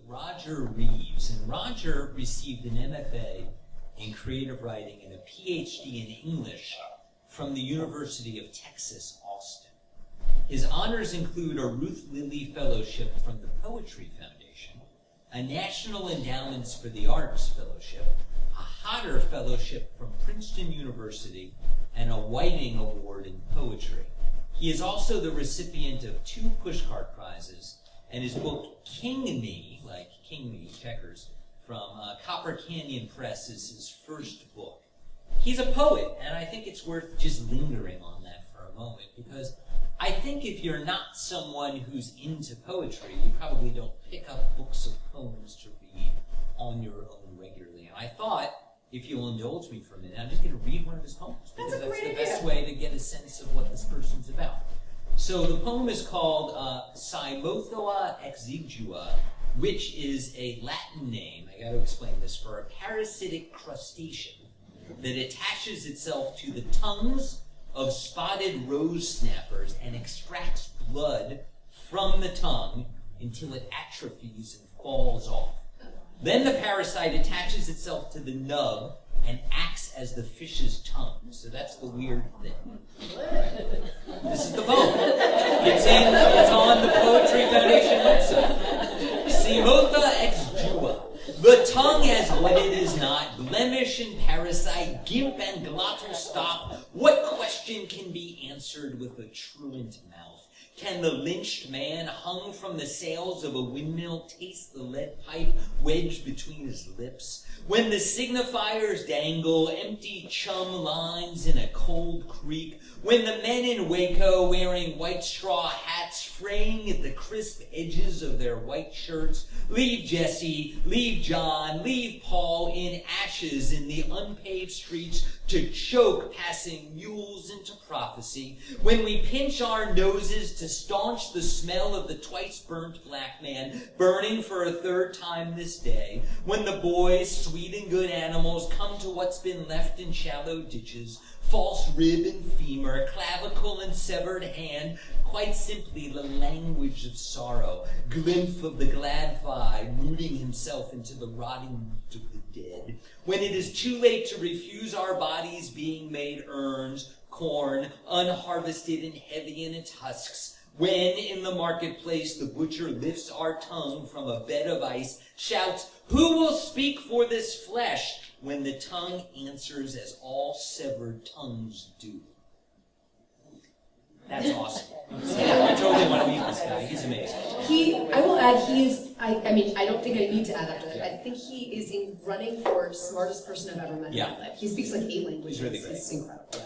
Roger Reeves. And Roger received an M.F.A. in creative writing and a Ph.D. in English from the University of Texas, Austin. His honors include a Ruth Lilly Fellowship from the Poetry Foundation, a National Endowments for the Arts Fellowship, a Hodder Fellowship from Princeton University, and a Whiting Award in Poetry. He is also the recipient of 2 Pushcart Prizes, and his book King Me, like King Me, checkers, from Copper Canyon Press is his first book. He's a poet, and I think it's worth just lingering on that for a moment, because I think if you're not someone who's into poetry, you probably don't pick up books of poems to read on your own regularly. And I thought, if you'll indulge me for a minute, I'm just going to read one of his poems, because that's the best way to get a sense of what this person's about. So the poem is called Cymothoa exigua, which is a Latin name, I got to explain this, for a parasitic crustacean that attaches itself to the tongues of spotted rose snappers and extracts blood from the tongue until it atrophies and falls off. Then the parasite attaches itself to the nub and acts as the fish's tongue. So that's the weird thing. This is the poem. It's on the Poetry Foundation website. Cymothoa exigua. The tongue has what it is not, blemish and parasite, gimp and glottal stop. What question can be answered with a truant mouth? Can the lynched man hung from the sails of a windmill taste the lead pipe wedged between his lips? When the signifiers dangle empty chum lines in a cold creek, when the men in Waco wearing white straw hats fraying at the crisp edges of their white shirts, leave Jesse, leave John, leave Paul in ashes in the unpaved streets to choke passing mules into prophecy, when we pinch our noses to staunch the smell of the twice-burnt black man burning for a 3rd time this day, when the boys, sweet and good animals, come to what's been left in shallow ditches, false rib and femur, clavicle and severed hand, quite simply the language of sorrow, glimpse of the glad vi rooting himself into the rotting root of the dead, when it is too late to refuse our bodies being made urns, corn, unharvested and heavy in its husks, when in the marketplace the butcher lifts our tongue from a bed of ice, shouts, "Who will speak for this flesh?" when the tongue answers as all severed tongues do. That's awesome. Yeah, I totally want to meet this guy. He's amazing. I will add, I don't think I need to add after that. I think he is running for smartest person I've ever met in my life. He speaks like 8 languages. He's really great. It's incredible.